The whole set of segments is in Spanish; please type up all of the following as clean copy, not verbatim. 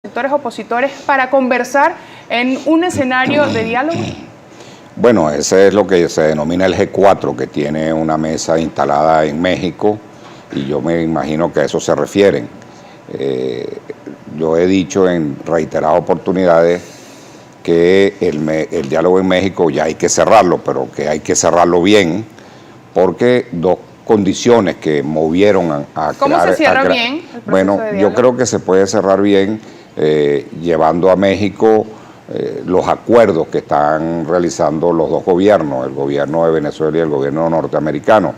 sectores opositores para conversar en un escenario de diálogo? Bueno, ese es lo que se denomina el G4, que tiene una mesa instalada en México, y yo me imagino que a eso se refieren. Yo he dicho en reiteradas oportunidades que el diálogo en México ya hay que cerrarlo, pero que hay que cerrarlo bien, porque dos condiciones que movieron a ¿Cómo se cierra bien el proceso bueno, de diálogo? yo creo que se puede cerrar bien llevando a México los acuerdos que están realizando los dos gobiernos, el gobierno de Venezuela y el gobierno norteamericano.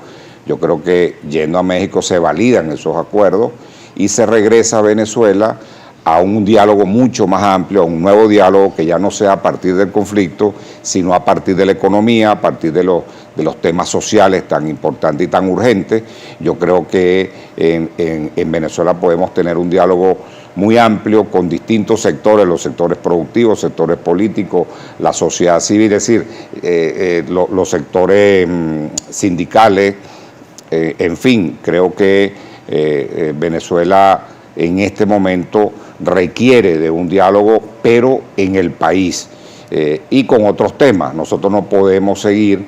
Yo creo que yendo a México se validan esos acuerdos y se regresa a Venezuela a un diálogo mucho más amplio, a un nuevo diálogo que ya no sea a partir del conflicto, sino a partir de la economía, a partir de los temas sociales tan importantes y tan urgentes. Yo creo que en Venezuela podemos tener un diálogo muy amplio con distintos sectores, los sectores productivos, sectores políticos, la sociedad civil, es decir, los sectores sindicales, en fin, creo que Venezuela en este momento requiere de un diálogo, pero en el país y con otros temas. Nosotros no podemos seguir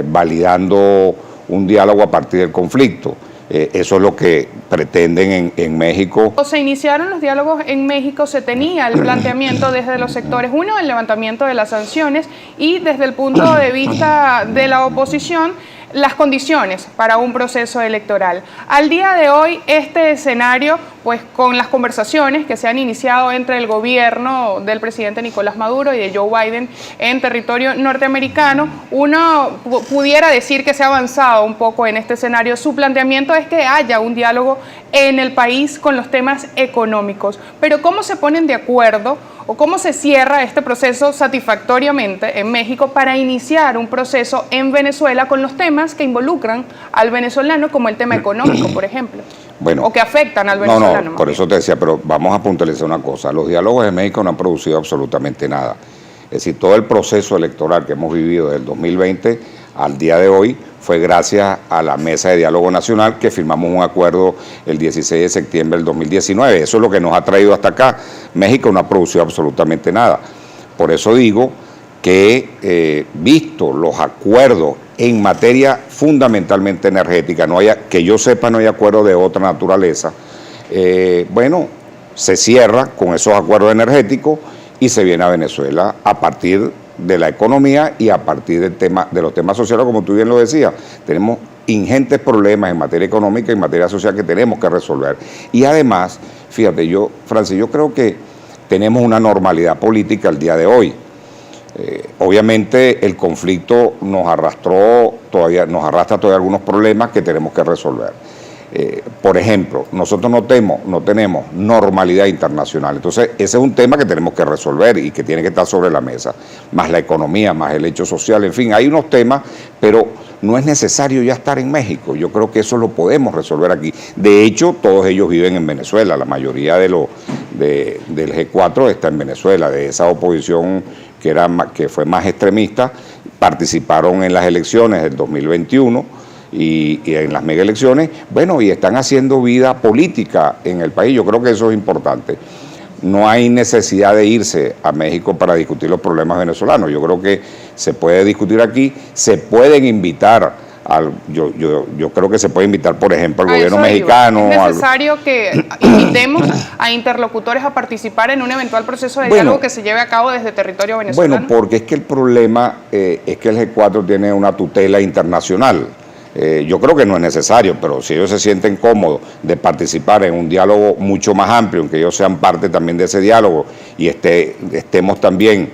validando un diálogo a partir del conflicto. Eso es lo que pretenden en México. Cuando se iniciaron los diálogos en México se tenía el planteamiento desde los sectores, uno, el levantamiento de las sanciones y desde el punto de vista de la oposición, las condiciones para un proceso electoral. Al día de hoy, este escenario, pues con las conversaciones que se han iniciado entre el gobierno del presidente Nicolás Maduro y de Joe Biden en territorio norteamericano, uno pudiera decir que se ha avanzado un poco en este escenario. Su planteamiento es que haya un diálogo en el país con los temas económicos. Pero ¿cómo se ponen de acuerdo o cómo se cierra este proceso satisfactoriamente en México para iniciar un proceso en Venezuela con los temas que involucran al venezolano, como el tema económico, por ejemplo? Bueno, o que afectan al venezolano. No, por eso te decía, pero vamos a puntualizar una cosa. Los diálogos de México no han producido absolutamente nada. Es decir, todo el proceso electoral que hemos vivido desde el 2020 al día de hoy fue gracias a la Mesa de Diálogo Nacional, que firmamos un acuerdo el 16 de septiembre del 2019. Eso es lo que nos ha traído hasta acá. México no ha producido absolutamente nada. Por eso digo que, visto los acuerdos en materia fundamentalmente energética, que yo sepa no hay acuerdo de otra naturaleza, bueno, se cierra con esos acuerdos energéticos y se viene a Venezuela a partir de la economía y a partir de los temas sociales, como tú bien lo decías. Tenemos ingentes problemas en materia económica y en materia social que tenemos que resolver. Y además, fíjate, Francis, yo creo que tenemos una normalidad política al día de hoy. Obviamente el conflicto nos arrastra todavía algunos problemas que tenemos que resolver. Por ejemplo, nosotros no tenemos normalidad internacional, entonces ese es un tema que tenemos que resolver y que tiene que estar sobre la mesa, más la economía, más el hecho social, en fin, hay unos temas, pero no es necesario ya estar en México. Yo creo que eso lo podemos resolver aquí. De hecho, todos ellos viven en Venezuela, la mayoría del G4 está en Venezuela, de esa oposición que fue más extremista, participaron en las elecciones del 2021 y en las mega elecciones, bueno, y están haciendo vida política en el país. Yo creo que eso es importante. No hay necesidad de irse a México para discutir los problemas venezolanos. Yo creo que se puede discutir aquí, se pueden invitar. Yo creo que se puede invitar, por ejemplo, al gobierno mexicano. ¿Es necesario que invitemos a interlocutores a participar en un eventual proceso de diálogo que se lleve a cabo desde territorio venezolano? Bueno, porque es que el problema es que el G4 tiene una tutela internacional. Yo creo que no es necesario, pero si ellos se sienten cómodos de participar en un diálogo mucho más amplio, en que ellos sean parte también de ese diálogo y estemos también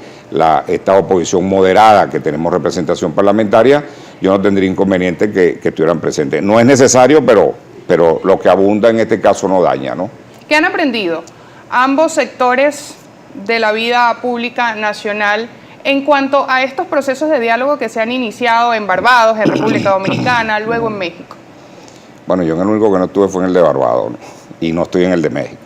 esta oposición moderada, que tenemos representación parlamentaria, yo no tendría inconveniente que estuvieran presentes. No es necesario, pero lo que abunda en este caso no daña, ¿no? ¿Qué han aprendido ambos sectores de la vida pública nacional en cuanto a estos procesos de diálogo que se han iniciado en Barbados, en República Dominicana, luego en México? Bueno, yo en el único que no estuve fue en el de Barbados, ¿no? Y no estoy en el de México.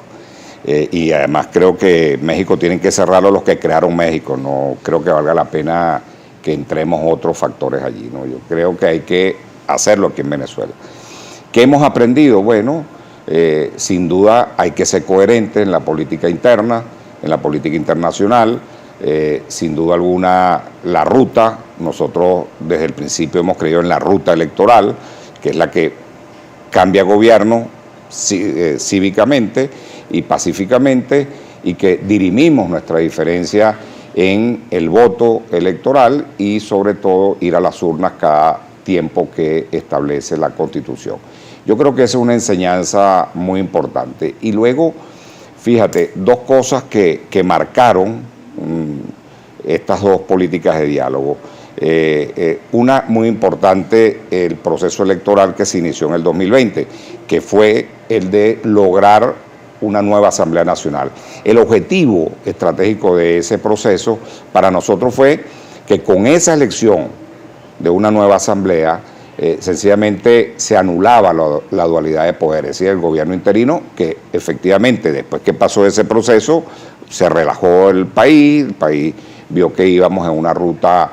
Y además creo que México tienen que cerrarlo los que crearon México. No creo que valga la pena que entremos otros factores allí, ¿no? Yo creo que hay que hacerlo aquí en Venezuela. ¿Qué hemos aprendido? Bueno, Sin duda hay que ser coherente en la política interna, en la política internacional. Sin duda alguna, la ruta, nosotros desde el principio hemos creído en la ruta electoral, que es la que cambia gobierno cívicamente y pacíficamente, y que dirimimos nuestra diferencia en el voto electoral y sobre todo ir a las urnas cada tiempo que establece la Constitución. Yo creo que esa es una enseñanza muy importante. Y luego, fíjate, dos cosas que marcaron estas dos políticas de diálogo. Una muy importante, el proceso electoral que se inició en el 2020, que fue el de lograr una nueva Asamblea Nacional. El objetivo estratégico de ese proceso para nosotros fue que con esa elección de una nueva Asamblea, sencillamente se anulaba la dualidad de poderes, es decir, el gobierno interino, que efectivamente después que pasó ese proceso se relajó el país vio que íbamos en una ruta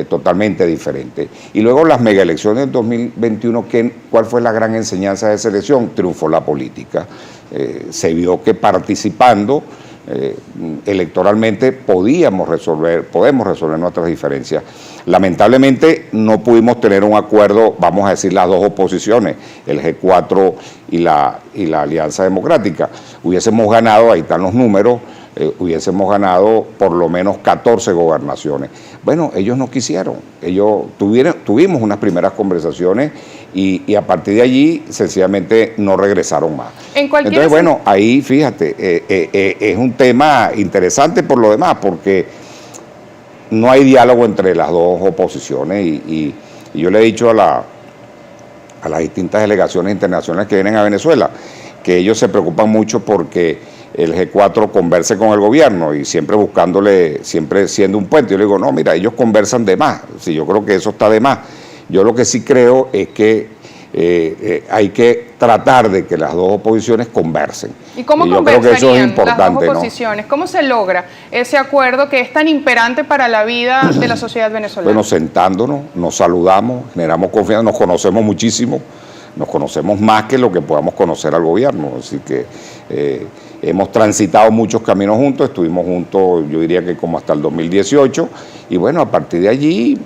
totalmente diferente. Y luego las megaelecciones del 2021, ¿cuál fue la gran enseñanza de esa elección? Triunfó la política. Se vio que participando electoralmente podemos resolver nuestras diferencias. Lamentablemente no pudimos tener un acuerdo, vamos a decir, las dos oposiciones, el G4 y la Alianza Democrática. Hubiésemos ganado, ahí están los números, hubiésemos ganado por lo menos 14 gobernaciones. Bueno, ellos no quisieron, tuvimos unas primeras conversaciones y a partir de allí sencillamente no regresaron más. Entonces, bueno, ahí fíjate, es un tema interesante por lo demás, porque no hay diálogo entre las dos oposiciones y yo le he dicho a las distintas delegaciones internacionales que vienen a Venezuela que ellos se preocupan mucho porque el G4 converse con el gobierno y siempre siempre siendo un puente. Yo le digo, no, mira, ellos conversan de más. Sí, yo creo que eso está de más. Yo lo que sí creo es que hay que tratar de que las dos oposiciones conversen. ¿Y cómo conversarían las dos oposiciones? ¿No? ¿Cómo se logra ese acuerdo que es tan imperante para la vida de la sociedad venezolana? Bueno, sentándonos, nos saludamos, generamos confianza, nos conocemos muchísimo, nos conocemos más que lo que podamos conocer al gobierno. Así que hemos transitado muchos caminos juntos, estuvimos juntos, yo diría que como hasta el 2018, y bueno, a partir de allí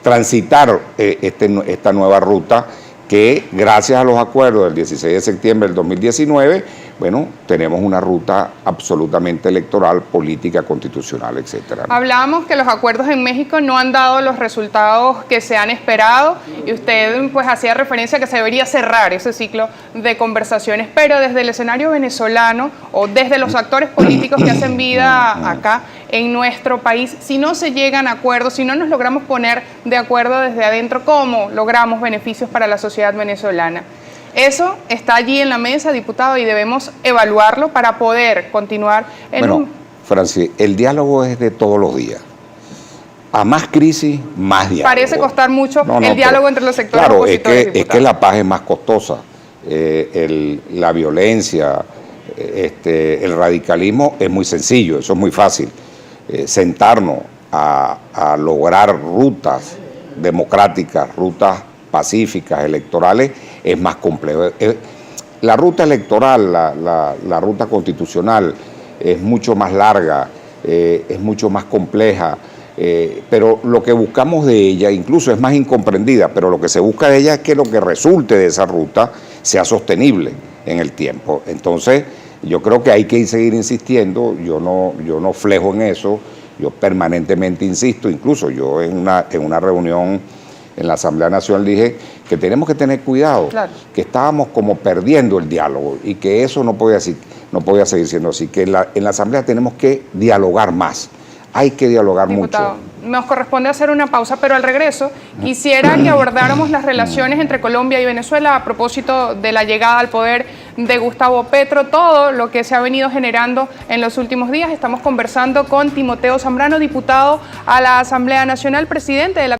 transitar esta nueva ruta que gracias a los acuerdos del 16 de septiembre del 2019, bueno, tenemos una ruta absolutamente electoral, política, constitucional, etcétera. Hablábamos que los acuerdos en México no han dado los resultados que se han esperado y usted pues hacía referencia a que se debería cerrar ese ciclo de conversaciones, pero desde el escenario venezolano o desde los actores políticos que hacen vida acá en nuestro país, si no se llegan a acuerdos, si no nos logramos poner de acuerdo desde adentro, ¿cómo logramos beneficios para la sociedad venezolana? Eso está allí en la mesa, diputado, y debemos evaluarlo para poder continuar en Francis, el diálogo es de todos los días. A más crisis, más diálogo. Parece costar mucho el diálogo entre los sectores opositores. Es que la paz es más costosa. La violencia, el radicalismo es muy sencillo, eso es muy fácil. Sentarnos a lograr rutas democráticas, rutas pacíficas, electorales, es más complejo. La ruta electoral, la ruta constitucional es mucho más larga, es mucho más compleja, pero lo que buscamos de ella incluso es más incomprendida, pero lo que se busca de ella es que lo que resulte de esa ruta sea sostenible en el tiempo. Entonces, yo creo que hay que seguir insistiendo, yo no flejo en eso, yo permanentemente insisto, incluso yo en una reunión en la Asamblea Nacional dije que tenemos que tener cuidado, claro, que estábamos como perdiendo el diálogo y que eso no podía seguir siendo así, que en la Asamblea tenemos que dialogar más, hay que dialogar Diputado, mucho. Nos corresponde hacer una pausa, pero al regreso quisiera que abordáramos las relaciones entre Colombia y Venezuela a propósito de la llegada al poder de Gustavo Petro, todo lo que se ha venido generando en los últimos días. Estamos conversando con Timoteo Zambrano, diputado a la Asamblea Nacional, presidente de la